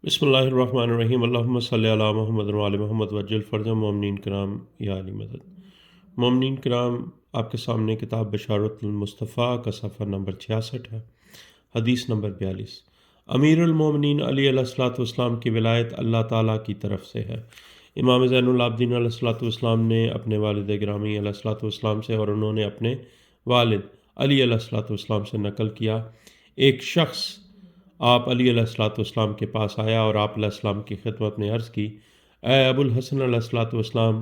بسم اللہ الرحمن الرحیم اللہم صلی علی محمد و علی محمد وجل فرج مومنین کرام یا علی مدد۔ مومنین کرام، آپ کے سامنے کتاب بشارت المصطفیٰ کا صفحہ نمبر 66 ہے، حدیث نمبر 42۔ امیر المومنین علی علیہ الصلوۃ والسلام کی ولایت اللہ تعالیٰ کی طرف سے ہے۔ امام زین العابدین علیہ الصلوۃ والسلام نے اپنے والد گرامی علیہ الصلوۃ والسلام سے اور انہوں نے اپنے والد علی علیہ الصلوۃ والسلام سے نقل کیا، ایک شخص آپ علی علیہ الصلوۃ والسلام کے پاس آیا اور آپ علیہ السلام کی خدمت میں عرض کی، اے ابو الحسن علیہ الصلوۃ والسلام،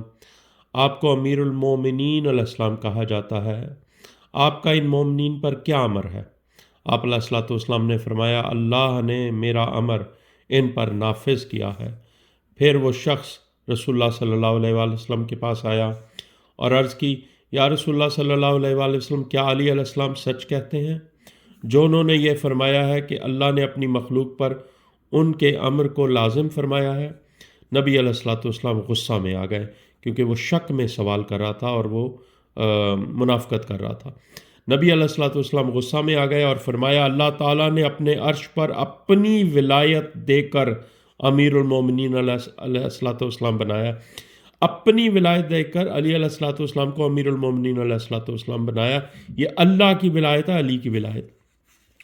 آپ کو امیر المومنین علیہ السلام کہا جاتا ہے، آپ کا ان مومنین پر کیا امر ہے؟ آپ علیہ الصلوۃ والسلام نے فرمایا، اللہ نے میرا امر ان پر نافذ کیا ہے۔ پھر وہ شخص رسول اللہ صلی اللہ علیہ وآلہ وسلم کے پاس آیا اور عرض کی، یا رسول اللہ صلی اللہ علیہ وآلہ وسلم، کیا علی علیہ السلام سچ کہتے ہیں جو انہوں نے یہ فرمایا ہے کہ اللہ نے اپنی مخلوق پر ان کے امر کو لازم فرمایا ہے؟ نبی علیہ الصلوۃ والسلام غصہ میں آ گئے، کیونکہ وہ شک میں سوال کر رہا تھا اور وہ منافقت کر رہا تھا۔ نبی علیہ الصلوۃ والسلام غصہ میں آ گئے اور فرمایا، اللہ تعالیٰ نے اپنے عرش پر اپنی ولایت دے کر امیر المومنین علیہ الصلوۃ والسلام بنایا، اپنی ولایت دے کر علی علیہ الصلوۃ والسلام کو امیر المومنین علیہ الصلوۃ والسلام بنایا۔ یہ اللہ کی ولایت ہے، علی کی ولایت،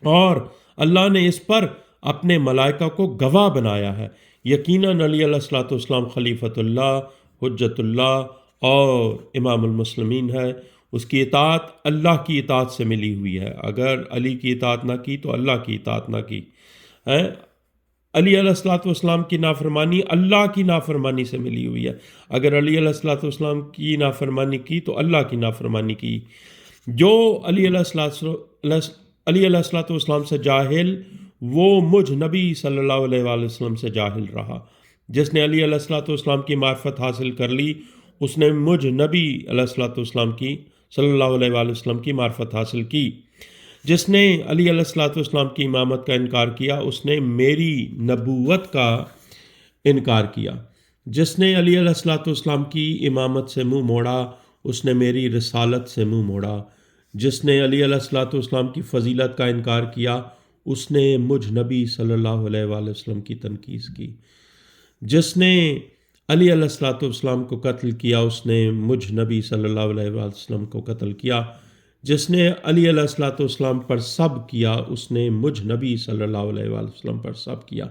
اور اللہ نے اس پر اپنے ملائکہ کو گواہ بنایا ہے۔ یقیناً علی علیہ الصلوۃ والسلام خلیفۃ اللہ، حجت اللہ اور امام المسلمین ہے۔ اس کی اطاعت اللہ کی اطاعت سے ملی ہوئی ہے۔ اگر علی کی اطاعت نہ کی تو اللہ کی اطاعت نہ کی ہے۔ علی علیہ الصلوۃ والسلام کی نافرمانی اللہ کی نافرمانی سے ملی ہوئی ہے۔ اگر علی علیہ الصلوۃ والسلام کی نافرمانی کی تو اللہ کی نافرمانی کی۔ جو علی علیہ الصلوۃ والسلام سے جاہل، وہ مجھ نبی صلی اللہ علیہ وآلہ وسلم سے جاہل رہا۔ جس نے علی علیہ الصلوۃ والسلام کی معرفت حاصل کر لی، اس نے مجھ نبی علیہ الصلوۃ والسلام کی صلی اللہ علیہ وآلہ وسلم کی معرفت حاصل کی۔ جس نے علی علیہ الصلوۃ والسلام کی امامت کا انکار کیا، اس نے میری نبوت کا انکار کیا۔ جس نے علی علیہ الصلوۃ والسلام کی امامت سے منہ موڑا، اس نے میری رسالت سے منہ موڑا۔ جس نے علی علیہ الصلوۃ والسلام کی فضیلت کا انکار کیا، اس نے مجھ نبی صلی اللہ علیہ وآلہ وسلم کی تنقیص کی۔ جس نے علی علیہ الصلوۃ والسلام کو قتل کیا، اس نے مجھ نبی صلی اللہ علیہ وآلہ وسلم کو قتل کیا۔ جس نے علی علیہ الصلوۃ والسلام پر سب کیا، اس نے مجھ نبی صلی اللہ علیہ وآلہ وسلم پر سب کیا۔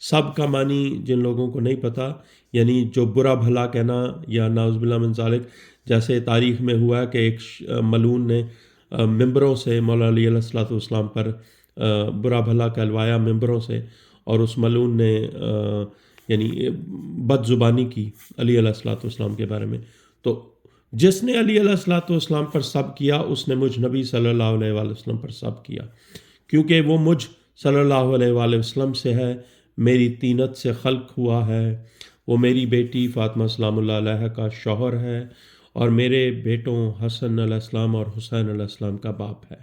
سب کا معنی جن لوگوں کو نہیں پتہ، یعنی جو برا بھلا کہنا یا نعوذ باللہ من ذالک، جیسے تاریخ میں ہوا ہے کہ ایک ملعون نے ممبروں سے مولا علی علیہ الصلوۃ والسلام پر برا بھلا کہلوایا ممبروں سے، اور اس ملعون نے یعنی بد زبانی کی علی علیہ الصلوۃ والسلام کے بارے میں۔ تو جس نے علی علیہ الصلوۃ والسلام پر سب کیا، اس نے مجھ نبی صلی اللہ علیہ وآلہ وسلم پر سب کیا، کیونکہ وہ مجھ صلی اللہ علیہ وآلہ وسلم سے ہے، میری طینت سے خلق ہوا ہے، وہ میری بیٹی فاطمہ سلام اللہ علیہ کا شوہر ہے، اور میرے بیٹوں حسن علیہ السلام اور حسین علیہ السلام کا باپ ہے۔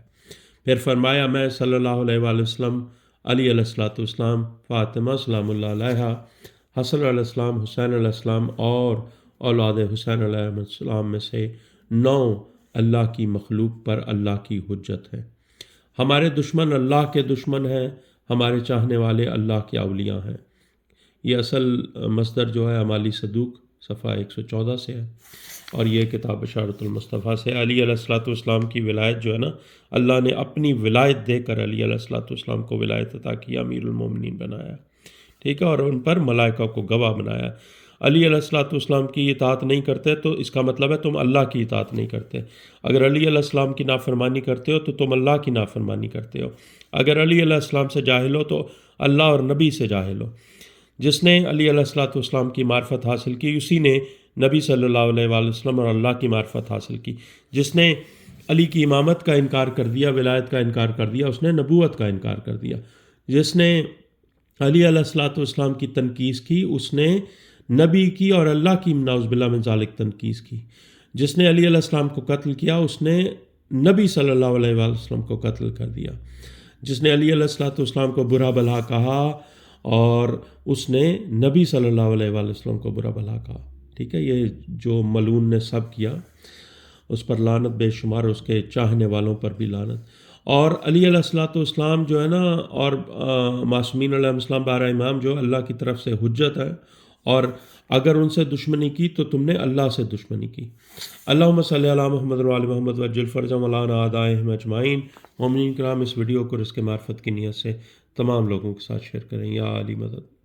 پھر فرمایا، میں صلی اللہ علیہ وآلہ وسلم، علی علیہ الصلوۃ والسلام، فاطمہ سلام اللہ علیہ، حسن علیہ السلام، حسین علیہ السلام اور اولاد حسین علیہ السلام میں سے 9 اللہ کی مخلوق پر اللہ کی حجت ہے۔ ہمارے دشمن اللہ کے دشمن ہیں، ہمارے چاہنے والے اللہ کے اولیاء ہیں۔ یہ اصل مصدر جو ہے امالی صدوق صفحہ 114 سے ہے، اور یہ کتاب بشارت المصطفیٰ سے۔ علی علیہ الصلوۃ والسلام کی ولایت جو ہے نا، اللہ نے اپنی ولایت دے کر علی علیہ الصلوۃ والسلام کو ولایت عطا کی، امیر المومنین بنایا، ٹھیک ہے، اور ان پر ملائکہ کو گواہ بنایا۔ علی علیہ الصلوۃ والسلام کی اطاعت نہیں کرتے تو اس کا مطلب ہے تم اللہ کی اطاعت نہیں کرتے۔ اگر علی علیہ السلام کی نافرمانی کرتے ہو تو تم اللہ کی نافرمانی کرتے ہو۔ اگر علی علیہ السلام سے جاہل ہو تو اللہ اور نبی سے جاہل ہو۔ جس نے علی علیہ الصلوۃ والسلام کی معرفت حاصل کی، اسی نے نبی صلی اللہ علیہ وآلہ وسلم اور اللہ کی معرفت حاصل کی۔ جس نے علی کی امامت کا انکار کر دیا، ولایت کا انکار کر دیا، اس نے نبوت کا انکار کر دیا۔ جس نے علی علیہ الصلوۃ والسلام کی تنقیص کی، اس نے نبی کی اور اللہ کی نعوذ باللہ من ذالک تنقیص کی۔ جس نے علی علیہ السلام کو قتل کیا، اس نے نبی صلی اللہ علیہ وآلہ وسلم کو قتل کر دیا۔ جس نے علی علیہ الصلوۃ والسلام کو برا بھلا کہا، اور اس نے نبی صلی اللہ علیہ وآلہ وسلم کو برا بھلا کہا، ٹھیک ہے۔ یہ جو ملعون نے سب کیا، اس پر لعنت بے شمار، اس کے چاہنے والوں پر بھی لعنت۔ اور علی علیہ الصلوۃ والسلام جو ہے نا، اور معصومین علیہ السلام بارہ امام جو اللہ کی طرف سے حجت ہے، اور اگر ان سے دشمنی کی تو تم نے اللہ سے دشمنی کی۔ اللہم صلی علی محمد و علی محمد وجل فرجهم ولانا اعدائهم اجمعین۔ مومنین کرام، اس ویڈیو کو رزق معرفت کی نیت سے تمام لوگوں کے ساتھ شیئر کریں۔ یا علی مدد۔